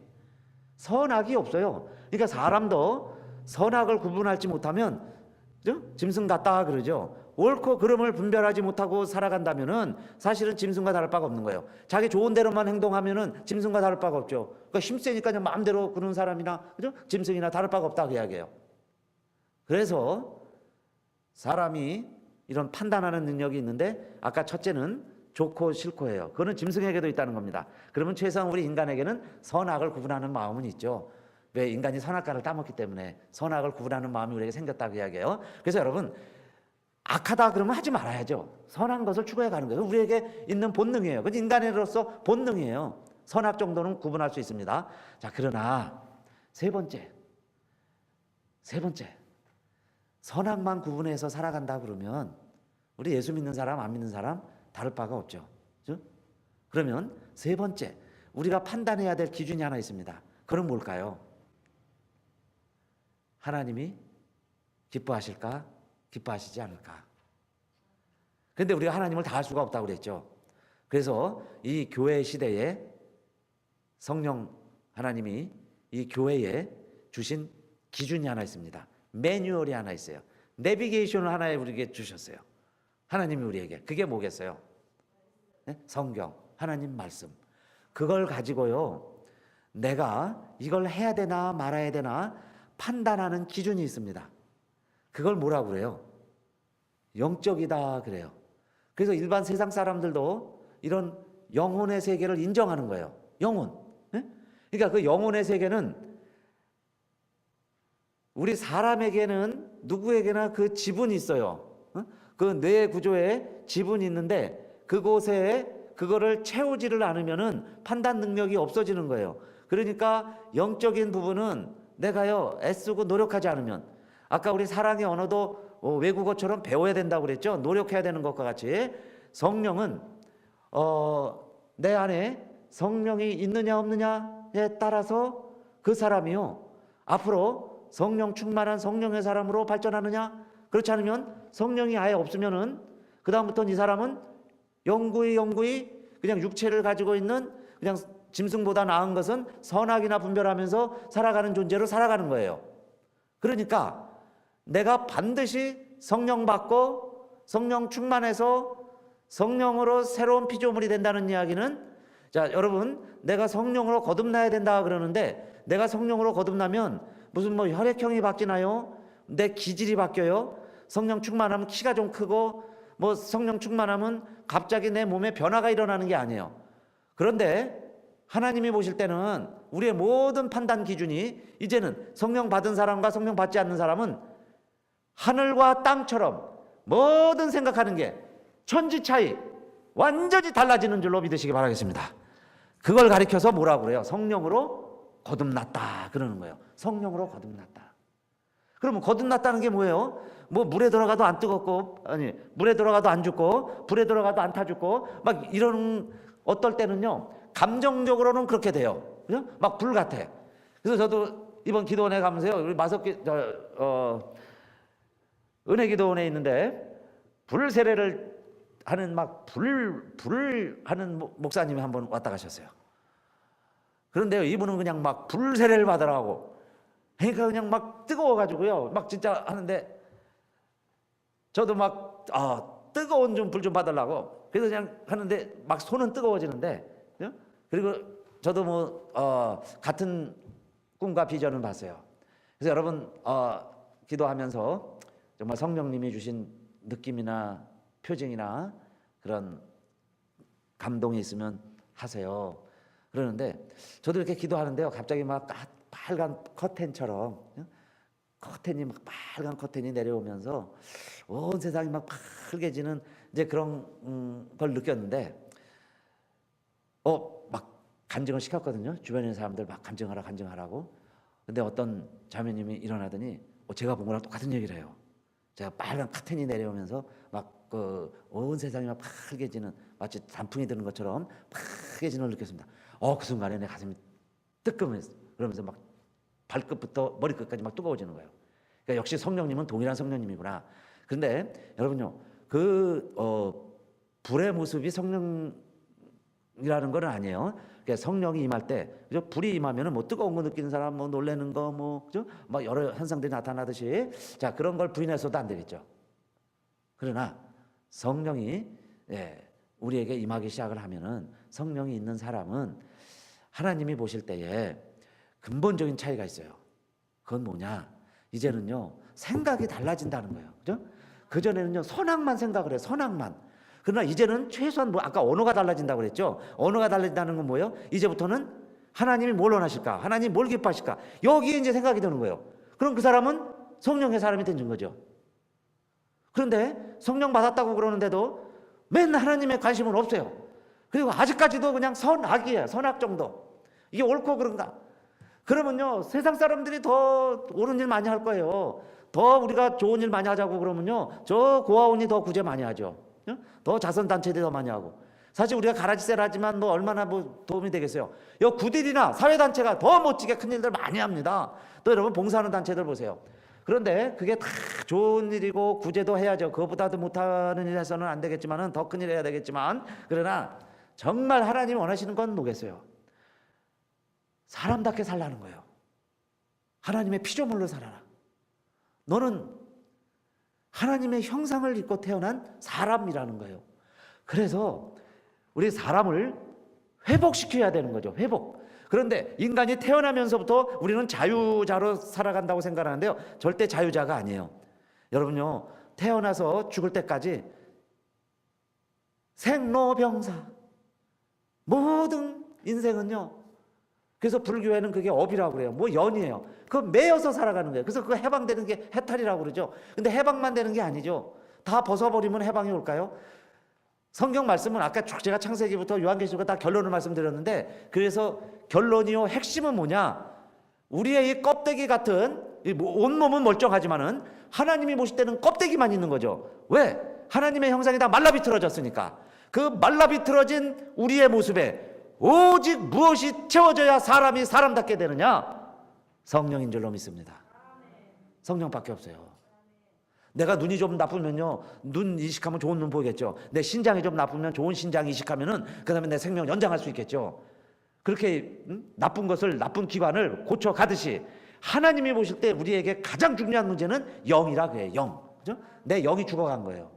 선악이 없어요. 그러니까 사람도 선악을 구분하지 못하면 짐승 같다 그러죠. 옳고 그름을 분별하지 못하고 살아간다면은 사실은 짐승과 다를 바가 없는 거예요. 자기 좋은 대로만 행동하면은 짐승과 다를 바가 없죠. 그러니까 힘세니까 그냥 마음대로 그런 사람이나 그죠? 짐승이나 다를 바가 없다고 이야기해요. 그래서 사람이 이런 판단하는 능력이 있는데 아까 첫째는 좋고 싫고예요. 그거는 짐승에게도 있다는 겁니다. 그러면 최소한 우리 인간에게는 선악을 구분하는 마음은 있죠. 왜 인간이 선악과를 따먹기 때문에 선악을 구분하는 마음이 우리에게 생겼다고 이야기해요. 그래서 여러분 악하다 그러면 하지 말아야죠. 선한 것을 추구해 가는 거예요. 우리에게 있는 본능이에요. 그건 인간으로서 본능이에요. 선악 정도는 구분할 수 있습니다. 자 그러나 세 번째 선악만 구분해서 살아간다 그러면 우리 예수 믿는 사람 안 믿는 사람 다를 바가 없죠. 그죠? 그러면 세 번째, 우리가 판단해야 될 기준이 하나 있습니다. 그건 뭘까요? 하나님이 기뻐하실까? 기뻐하시지 않을까? 그런데 우리가 하나님을 다 할 수가 없다고 그랬죠. 그래서 이 교회 시대에 성령 하나님이 이 교회에 주신 기준이 하나 있습니다. 매뉴얼이 하나 있어요. 내비게이션을 하나에 우리에게 주셨어요. 하나님이 우리에게. 그게 뭐겠어요? 네? 성경, 하나님 말씀. 그걸 가지고요, 내가 이걸 해야 되나 말아야 되나 판단하는 기준이 있습니다. 그걸 뭐라고 그래요? 영적이다 그래요. 그래서 일반 세상 사람들도 이런 영혼의 세계를 인정하는 거예요. 영혼. 네? 그러니까 그 영혼의 세계는 우리 사람에게는 누구에게나 그 지분이 있어요. 그 뇌 구조에 지분이 있는데 그곳에 그거를 채우지를 않으면은 판단 능력이 없어지는 거예요. 그러니까 영적인 부분은 내가요 애쓰고 노력하지 않으면, 아까 우리 사랑의 언어도 외국어처럼 배워야 된다고 그랬죠. 노력해야 되는 것과 같이 성령은 내 안에 성령이 있느냐 없느냐에 따라서 그 사람이요 앞으로 성령 충만한 성령의 사람으로 발전하느냐, 그렇지 않으면 성령이 아예 없으면은 그 다음부터는 이 사람은 영구히 그냥 육체를 가지고 있는 그냥 짐승보다 나은 것은 선악이나 분별하면서 살아가는 존재로 살아가는 거예요. 그러니까 내가 반드시 성령 받고 성령 충만해서 성령으로 새로운 피조물이 된다는 이야기는, 자 여러분, 내가 성령으로 거듭나야 된다 그러는데 내가 성령으로 거듭나면 무슨 뭐 혈액형이 바뀌나요? 내 기질이 바뀌어요? 성령 충만하면 키가 좀 크고 뭐 성령 충만하면 갑자기 내 몸에 변화가 일어나는 게 아니에요. 그런데 하나님이 보실 때는 우리의 모든 판단 기준이 이제는 성령 받은 사람과 성령 받지 않는 사람은 하늘과 땅처럼 뭐든 생각하는 게 천지 차이 완전히 달라지는 줄로 믿으시기 바라겠습니다. 그걸 가리켜서 뭐라고 그래요? 성령으로 거듭났다 그러는 거예요. 성령으로 거듭났다. 그러면 거듭났다는 게 뭐예요? 뭐 물에 들어가도 안 뜨겁고, 아니 물에 들어가도 안 죽고 불에 들어가도 안 타 죽고 막 이런, 어떨 때는요 감정적으로는 그렇게 돼요. 그죠? 막 불 같아. 그래서 저도 이번 기도원에 가면서요, 우리 마석기 은혜 기도원에 있는데 불 세례를 하는 막 불 하는 목사님이 한번 왔다 가셨어요. 그런데요 이분은 그냥 막 불 세례를 받으라고, 그러니까 그냥 막 뜨거워가지고요 막 진짜 하는데 저도 막 뜨거운 좀 불 좀 받으려고 그래서 그냥 하는데 막 손은 뜨거워지는데, 그리고 저도 뭐 같은 꿈과 비전을 봤어요. 그래서 여러분 기도하면서 정말 성령님이 주신 느낌이나 표정이나 그런 감동이 있으면 하세요. 그러는데 저도 이렇게 기도하는데요 갑자기 막 빨간 커튼처럼, 커튼이 막 빨간 커튼이 내려오면서 온 세상이 막 빨개지는 이제 그런 걸 느꼈는데 막 간증을 시켰거든요. 주변에 있는 사람들 막 간증하라고. 근데 어떤 자매님이 일어나더니 제가 본 거랑 똑같은 얘기를 해요. 제가 빨간 커튼이 내려오면서 막 온 세상이 막 빨개지는, 마치 단풍이 드는 것처럼 빨개지는 걸 느꼈습니다. 그 순간에 내 가슴이 뜨끔했어. 그러면서 막 발끝부터 머리끝까지 막 뜨거워지는 거예요. 그러니까 역시 성령님은 동일한 성령님이구나. 그런데 여러분요, 불의 모습이 성령이라는 건 아니에요. 그러니까 성령이 임할 때, 그죠? 불이 임하면은 뭐 뜨거운 거 느끼는 사람, 뭐 놀라는 거, 뭐 그죠? 막 여러 현상들이 나타나듯이, 자 그런 걸 부인해서도 안 되겠죠. 그러나 성령이 우리에게 임하기 시작을 하면은, 성령이 있는 사람은 하나님이 보실 때에 근본적인 차이가 있어요. 그건 뭐냐? 이제는요 생각이 달라진다는 거예요. 그죠? 그전에는요 선악만 생각을 해요. 선악만. 그러나 이제는 최소한 아까 언어가 달라진다고 그랬죠. 언어가 달라진다는 건 뭐예요? 이제부터는 하나님이 뭘 원하실까? 하나님이 뭘 기뻐하실까? 여기에 이제 생각이 드는 거예요. 그럼 그 사람은 성령의 사람이 된 거죠. 그런데 성령 받았다고 그러는데도 맨 하나님의 관심은 없어요. 그리고 아직까지도 그냥 선악이에요. 선악 정도. 이게 옳고 그런가? 그러면요 세상 사람들이 더 옳은 일 많이 할 거예요. 더 우리가 좋은 일 많이 하자고 그러면요 저 고아원이 더 구제 많이 하죠. 더 자선단체들이 더 많이 하고. 사실 우리가 가라지세라지만 뭐 얼마나 뭐 도움이 되겠어요. 요 구딜이나 사회단체가 더 멋지게 큰 일들 많이 합니다. 또 여러분 봉사하는 단체들 보세요. 그런데 그게 다 좋은 일이고 구제도 해야죠. 그것보다도 못하는 일 해서는 안 되겠지만은 더 큰 일 해야 되겠지만, 그러나 정말 하나님 원하시는 건 뭐겠어요? 사람답게 살라는 거예요. 하나님의 피조물로 살아라. 너는 하나님의 형상을 입고 태어난 사람이라는 거예요. 그래서 우리 사람을 회복시켜야 되는 거죠. 회복. 그런데 인간이 태어나면서부터 우리는 자유자로 살아간다고 생각하는데요, 절대 자유자가 아니에요. 여러분요, 태어나서 죽을 때까지 생로병사, 모든 인생은요, 그래서 불교에는 그게 업이라고 그래요. 뭐 연이에요. 그거 매여서 살아가는 거예요. 그래서 그거 해방되는 게 해탈이라고 그러죠. 근데 해방만 되는 게 아니죠. 다 벗어버리면 해방이 올까요? 성경 말씀은 아까 제가 창세기부터 요한계시록 다 결론을 말씀드렸는데, 그래서 결론이요, 핵심은 뭐냐? 우리의 이 껍데기 같은 온몸은 멀쩡하지만은 하나님이 보실 때는 껍데기만 있는 거죠. 왜? 하나님의 형상이 다 말라비틀어졌으니까. 그 말라비틀어진 우리의 모습에 오직 무엇이 채워져야 사람이 사람답게 되느냐? 성령인 줄로 믿습니다. 성령밖에 없어요. 내가 눈이 좀 나쁘면요, 눈 이식하면 좋은 눈 보이겠죠. 내 신장이 좀 나쁘면 좋은 신장 이식하면은 그 다음에 내 생명을 연장할 수 있겠죠. 그렇게 나쁜 것을, 나쁜 기관을 고쳐 가듯이 하나님이 보실 때 우리에게 가장 중요한 문제는 영이라고 해요. 영. 그죠? 내 영이 죽어간 거예요.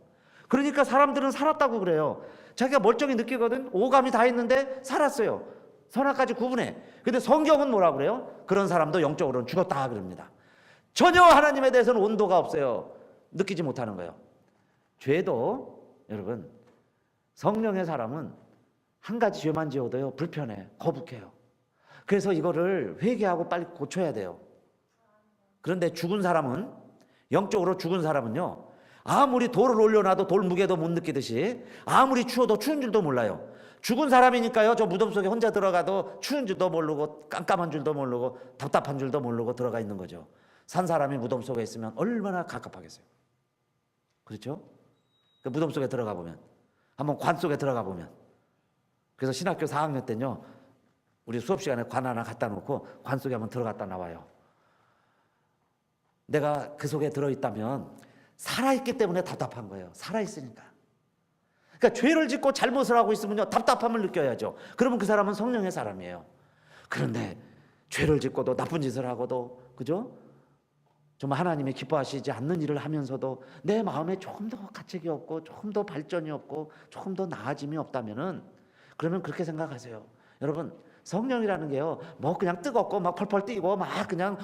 그러니까 사람들은 살았다고 그래요. 자기가 멀쩡히 느끼거든. 오감이 다 있는데 살았어요. 선악까지 구분해. 근데 성경은 뭐라고 그래요? 그런 사람도 영적으로는 죽었다 그럽니다. 전혀 하나님에 대해서는 온도가 없어요. 느끼지 못하는 거예요. 죄도 여러분, 성령의 사람은 한 가지 죄만 지어도요, 불편해, 거북해요. 그래서 이거를 회개하고 빨리 고쳐야 돼요. 그런데 죽은 사람은, 영적으로 죽은 사람은요, 아무리 돌을 올려놔도 돌 무게도 못 느끼듯이, 아무리 추워도 추운 줄도 몰라요. 죽은 사람이니까요, 저 무덤 속에 혼자 들어가도 추운 줄도 모르고 깜깜한 줄도 모르고 답답한 줄도 모르고 들어가 있는 거죠. 산 사람이 무덤 속에 있으면 얼마나 갑갑하겠어요. 그렇죠? 그 무덤 속에 들어가 보면, 한번 관 속에 들어가 보면, 그래서 신학교 4학년 때는요, 우리 수업 시간에 관 하나 갖다 놓고 관 속에 한번 들어갔다 나와요. 내가 그 속에 들어있다면 살아있기 때문에 답답한 거예요. 살아있으니까. 그러니까 죄를 짓고 잘못을 하고 있으면요, 답답함을 느껴야죠. 그러면 그 사람은 성령의 사람이에요. 그런데 죄를 짓고도 나쁜 짓을 하고도, 그죠? 정말 하나님이 기뻐하시지 않는 일을 하면서도 내 마음에 조금 더 가책이 없고 조금 더 발전이 없고 조금 더 나아짐이 없다면은, 그러면 그렇게 생각하세요. 여러분, 성령이라는 게요, 뭐 그냥 뜨겁고 막 펄펄 뛰고 막 그냥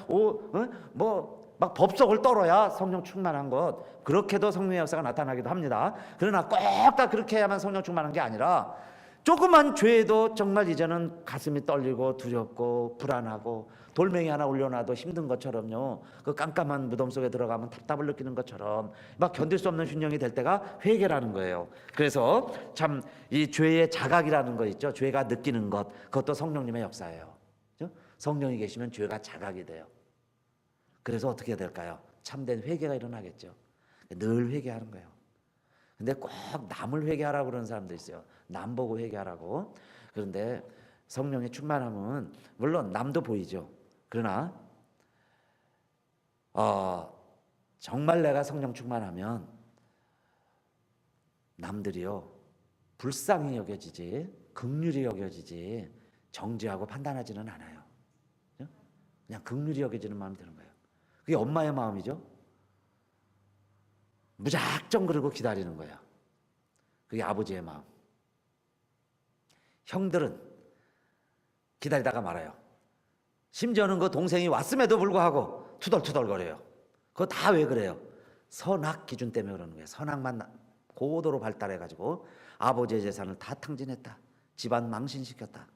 막 법석을 떨어야 성령 충만한 것, 그렇게도 성령의 역사가 나타나기도 합니다. 그러나 꼭 다 그렇게 해야만 성령 충만한 게 아니라, 조그만 죄도 정말 이제는 가슴이 떨리고 두렵고 불안하고, 돌멩이 하나 올려놔도 힘든 것처럼요, 그 깜깜한 무덤 속에 들어가면 답답을 느끼는 것처럼 막 견딜 수 없는 순종이 될 때가 회개라는 거예요. 그래서 참 이 죄의 자각이라는 거 있죠. 죄가 느끼는 것, 그것도 성령님의 역사예요. 그렇죠? 성령이 계시면 죄가 자각이 돼요. 그래서 어떻게 해야 될까요? 참된 회개가 일어나겠죠. 늘 회개하는 거예요. 근데 꼭 남을 회개하라고 그러는 사람도 있어요. 남 보고 회개하라고. 그런데 성령의 충만함은 물론 남도 보이죠. 그러나 정말 내가 성령 충만하면 남들이요, 불쌍히 여겨지지, 긍휼히 여겨지지, 정죄하고 판단하지는 않아요. 그냥 긍휼히 여겨지는 마음이 드는 거예요. 그게 엄마의 마음이죠. 무작정 그러고 기다리는 거예요. 그게 아버지의 마음. 형들은 기다리다가 말아요. 심지어는 그 동생이 왔음에도 불구하고 투덜투덜거려요. 그거 다 왜 그래요? 선악 기준 때문에 그러는 거예요. 선악만 고도로 발달해가지고 아버지의 재산을 다 탕진했다. 집안 망신시켰다.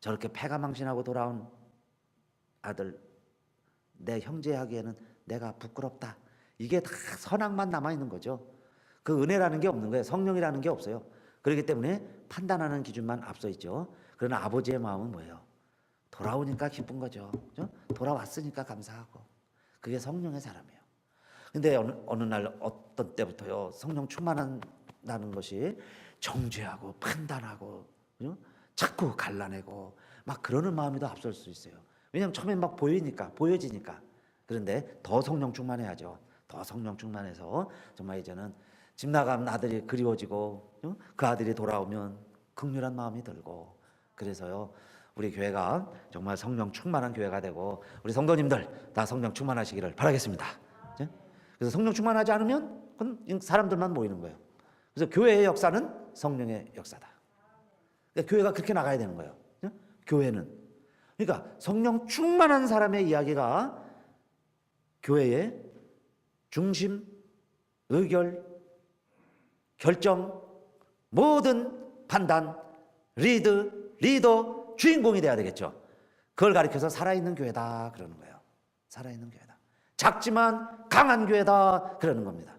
저렇게 패가 망신하고 돌아온 아들, 내 형제 하기에는 내가 부끄럽다. 이게 다 선악만 남아있는 거죠. 그 은혜라는 게 없는 거예요. 성령이라는 게 없어요. 그렇기 때문에 판단하는 기준만 앞서 있죠. 그러나 아버지의 마음은 뭐예요? 돌아오니까 기쁜 거죠. 그렇죠? 돌아왔으니까 감사하고. 그게 성령의 사람이에요. 근데 어느 날 어떤 때부터요, 성령 충만한 나는 것이 정죄하고 판단하고, 그죠? 자꾸 갈라내고 막 그러는 마음이 더 앞설 수 있어요. 왜냐하면 처음엔 막 보여지니까. 그런데 더 성령 충만해야죠. 더 성령 충만해서 정말 이제는 집 나간 아들이 그리워지고, 그 아들이 돌아오면 극렬한 마음이 들고, 그래서요 우리 교회가 정말 성령 충만한 교회가 되고 우리 성도님들 다 성령 충만하시기를 바라겠습니다. 그래서 성령 충만하지 않으면 그건 사람들만 모이는 거예요. 그래서 교회의 역사는 성령의 역사다. 그러니까 교회가 그렇게 나가야 되는 거예요. 교회는 그러니까 성령 충만한 사람의 이야기가 교회의 중심, 의결, 결정, 모든 판단, 리더, 주인공이 돼야 되겠죠. 그걸 가리켜서 살아있는 교회다 그러는 거예요. 살아있는 교회다. 작지만 강한 교회다 그러는 겁니다.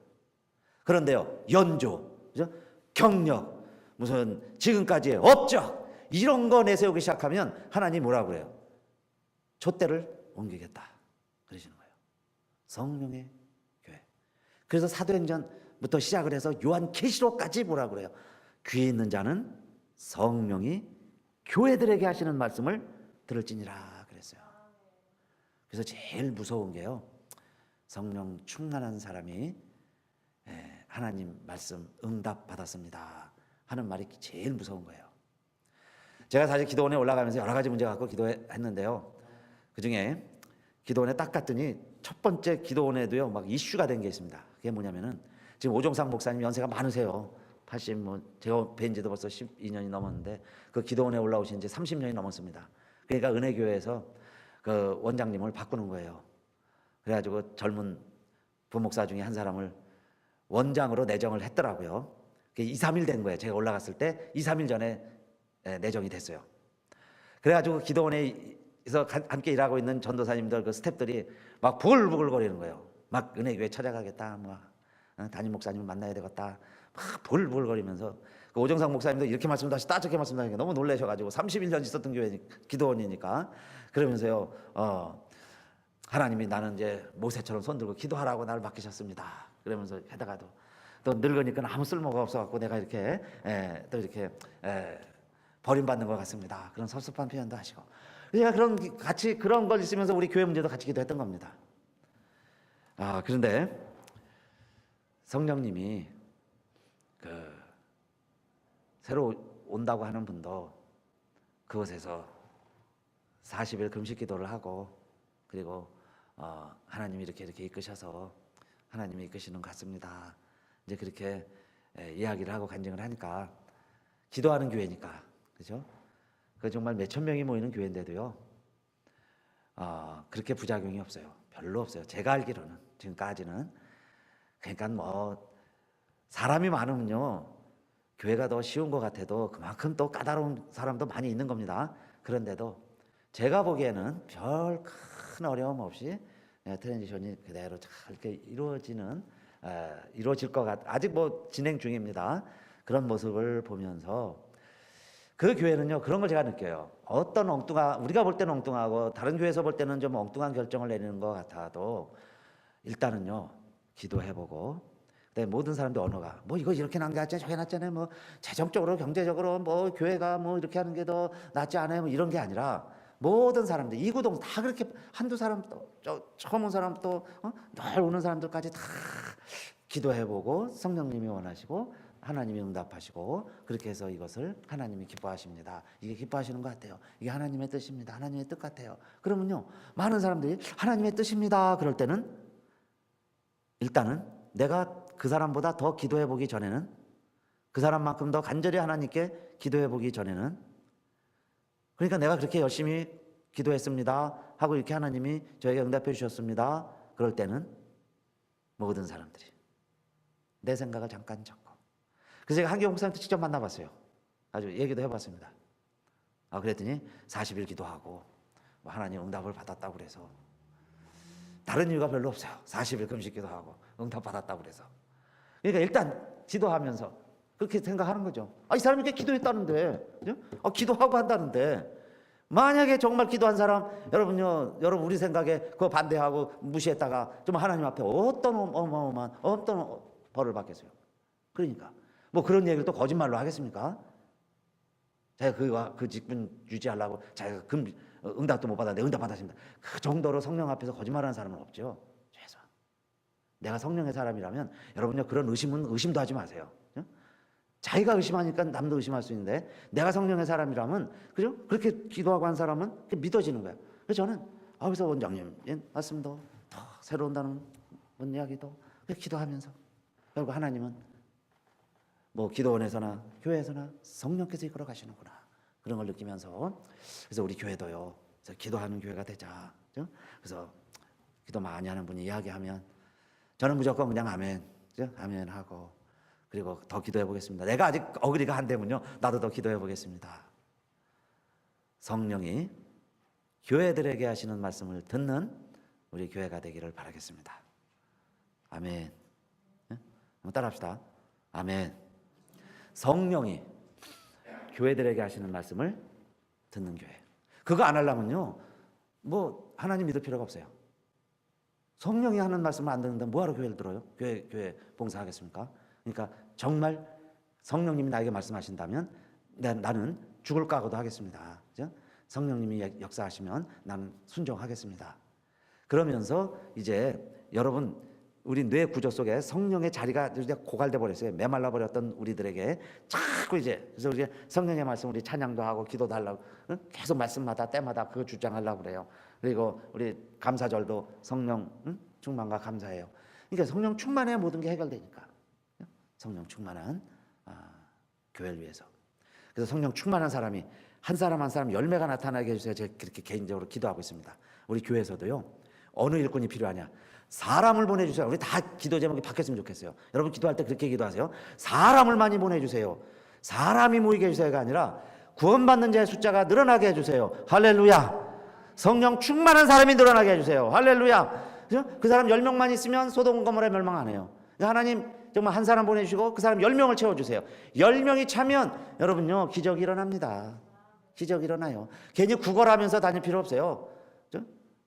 그런데요, 연조, 그죠? 경력, 무슨 지금까지의 업적 이런 거 내세우기 시작하면 하나님 뭐라고 그래요? 촛대를 옮기겠다 그러시는 거예요. 성령의 교회. 그래서 사도행전부터 시작을 해서 요한계시록까지 뭐라고 그래요? 귀에 있는 자는 성령이 교회들에게 하시는 말씀을 들을지니라 그랬어요. 그래서 제일 무서운 게요, 성령 충만한 사람이 하나님 말씀 응답 받았습니다 하는 말이 제일 무서운 거예요. 제가 사실 기도원에 올라가면서 여러 가지 문제 갖고 기도했는데요, 그 중에 기도원에 딱 갔더니 첫 번째 기도원에도요 막 이슈가 된 게 있습니다. 그게 뭐냐면은 지금 오종상 목사님 연세가 많으세요. 80 제가 뵌 지도 벌써 12년이 넘었는데 그 기도원에 올라오신 지 30년이 넘었습니다. 그러니까 은혜교회에서 그 원장님을 바꾸는 거예요. 그래가지고 젊은 부목사 중에 한 사람을 원장으로 내정을 했더라고요. 2, 3일 된 거예요. 제가 올라갔을 때 2, 3일 전에 내정이 됐어요. 그래가지고 기도원에서 함께 일하고 있는 전도사님들 그 스태프들이 막 부글부글 거리는 거예요. 막 은혜교회 찾아가겠다, 뭐 담임 목사님을 만나야 되겠다, 막 부글부글거리면서 그 오정상 목사님도 이렇게 말씀하시다 저렇게 말씀하시니까 너무 놀라셔가지고 31년 있었던 교회 기도원이니까 그러면서요 하나님이 나는 이제 모세처럼 손들고 기도하라고 나를 맡기셨습니다. 그러면서 하다가도 또 늙으니까 아무 쓸모가 없어갖고 내가 이렇게 또 이렇게 버림받는 것 같습니다. 그런 섭섭한 표현도 하시고, 제가 그런 걸 있으면서 우리 교회 문제도 같이 기도했던 겁니다. 그런데 성령님이 새로 온다고 하는 분도 그곳에서 40일 금식 기도를 하고, 그리고 하나님이 이렇게 이끄셔서 하나님이 이끄시는 것 같습니다. 이제 그렇게 이야기를 하고 간증을 하니까, 기도하는 교회니까, 그죠? 그 정말 몇천 명이 모이는 교회인데도요, 그렇게 부작용이 없어요. 별로 없어요. 제가 알기로는 지금까지는. 그러니까 뭐 사람이 많으면요 교회가 더 쉬운 것 같아도 그만큼 또 까다로운 사람도 많이 있는 겁니다. 그런데도 제가 보기에는 별 큰 어려움 없이 트랜지션이 그대로 잘 이렇게 이루어질 것 아직 뭐 진행 중입니다. 그런 모습을 보면서 그 교회는요 그런 걸 제가 느껴요. 어떤 우리가 볼 때는 엉뚱하고 다른 교회에서 볼 때는 좀 엉뚱한 결정을 내리는 것 같아도 일단은요 기도해보고, 모든 사람들 언어가 뭐 이거 이렇게 낫지 저게 낫잖아요, 뭐 재정적으로 경제적으로 뭐 교회가 뭐 이렇게 하는 게 더 낫지 않아요, 뭐 이런 게 아니라 모든 사람들 이구동 다 그렇게 한두 사람 또 처음 온 사람 또 늘 오는 사람들까지 다 기도해보고 성령님이 원하시고 하나님이 응답하시고 그렇게 해서 이것을 하나님이 기뻐하십니다. 이게 기뻐하시는 것 같아요. 이게 하나님의 뜻입니다. 하나님의 뜻 같아요. 그러면요 많은 사람들이 하나님의 뜻입니다 그럴 때는 일단은 내가 그 사람보다 더 기도해 보기 전에는, 그 사람만큼 더 간절히 하나님께 기도해 보기 전에는, 그러니까 내가 그렇게 열심히 기도했습니다 하고 이렇게 하나님이 저에게 응답해 주셨습니다 그럴 때는 모든 사람들이 내 생각을 잠깐 적고, 그래서 제가 한경 목사님도 직접 만나봤어요. 아주 얘기도 해봤습니다. 그랬더니 40일 기도하고 뭐 하나님 응답을 받았다고 그래서, 다른 이유가 별로 없어요. 40일 금식 기도하고 응답 받았다고 그래서. 그러니까 일단 기도하면서 그렇게 생각하는 거죠. 이 사람이 이렇게 기도했다는데, 기도하고 한다는데, 만약에 정말 기도한 사람, 여러분 우리 생각에 그거 반대하고 무시했다가 좀 하나님 앞에 어떤 어마어마한 어떤 벌을 받겠어요. 그러니까 뭐 그런 얘기를 또 거짓말로 하겠습니까? 자기가 그 직분 유지하려고 자기가 응답도 못 받았는데 응답 받았습니다. 그 정도로 성령 앞에서 거짓말하는 사람은 없죠. 최소. 내가 성령의 사람이라면 여러분요, 그런 의심도 하지 마세요. 자기가 의심하니까 남도 의심할 수 있는데 내가 성령의 사람이라면, 그죠? 그렇게 기도하고 한 사람은 믿어지는 거예요. 그래서 저는 그래서 원장님 말씀도 더 새로운 단원 이야기도 기도하면서 결국 하나님은 뭐 기도원에서나 교회에서나 성령께서 이끌어 가시는구나, 그런 걸 느끼면서, 그래서 우리 교회도요, 그래서 기도하는 교회가 되자. 그죠? 그래서 기도 많이 하는 분이 이야기하면 저는 무조건 그냥 아멘, 그죠? 아멘 하고, 그리고 더 기도해 보겠습니다. 내가 아직 어그리가 안 되면요, 나도 더 기도해 보겠습니다. 성령이 교회들에게 하시는 말씀을 듣는 우리 교회가 되기를 바라겠습니다. 아멘. 한번 따라합시다. 아멘. 성령이 교회들에게 하시는 말씀을 듣는 교회. 그거 안 하려면요, 뭐 하나님 믿을 필요가 없어요. 성령이 하는 말씀을 안 듣는데 뭐하러 교회를 들어요? 교회 봉사하겠습니까? 그러니까 정말 성령님이 나에게 말씀하신다면 나는 죽을 각오도 하겠습니다. 그죠? 성령님이 역사하시면 나는 순종하겠습니다. 그러면서 이제 여러분, 우리 뇌 구조 속에 성령의 자리가 이제 고갈돼 버렸어요. 메말라 버렸던 우리들에게 자꾸 이제, 그래서 우리 성령의 말씀, 우리 찬양도 하고 기도도 하려고 계속 말씀마다 때마다 그거 주장하려고 그래요. 그리고 우리 감사절도 성령 충만과 감사해요. 그러니까 성령 충만해야 모든 게 해결되니까. 성령 충만한 교회를 위해서. 그래서 성령 충만한 사람이 한 사람 한 사람 열매가 나타나게 해주세요. 제가 그렇게 개인적으로 기도하고 있습니다. 우리 교회에서도요, 어느 일꾼이 필요하냐? 사람을 보내주세요. 우리 다 기도 제목이 바뀌었으면 좋겠어요. 여러분 기도할 때 그렇게 기도하세요. 사람을 많이 보내주세요. 사람이 모이게 해주세요가 아니라 구원받는 자의 숫자가 늘어나게 해주세요. 할렐루야. 성령 충만한 사람이 늘어나게 해주세요. 할렐루야. 그 사람 10명만 있으면 소돔 고모라 멸망 안 해요. 하나님 정말 한 사람 보내주시고 그 사람 10명을 채워주세요. 10명이 차면 여러분요, 기적이 일어납니다. 기적이 일어나요. 괜히 구걸하면서 다닐 필요 없어요.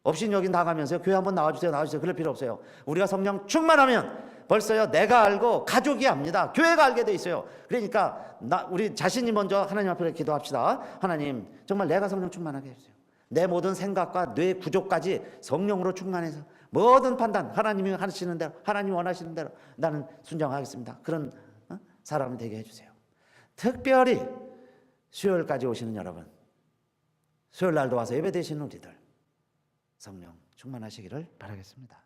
업신여긴 당하면서요, 교회 한번 나와주세요, 그럴 필요 없어요. 우리가 성령 충만하면 벌써요, 내가 알고 가족이 압니다. 교회가 알게 돼 있어요. 그러니까 우리 자신이 먼저 하나님 앞에 기도합시다. 하나님, 정말 내가 성령 충만하게 해주세요. 내 모든 생각과 뇌 구조까지 성령으로 충만해서 모든 판단 하나님이 하시는 대로, 하나님이 원하시는 대로 나는 순종하겠습니다. 그런 사람이 되게 해주세요. 특별히 수요일까지 오시는 여러분, 수요일 날도 와서 예배 드시는 우리들, 성령 충만하시기를 바라겠습니다.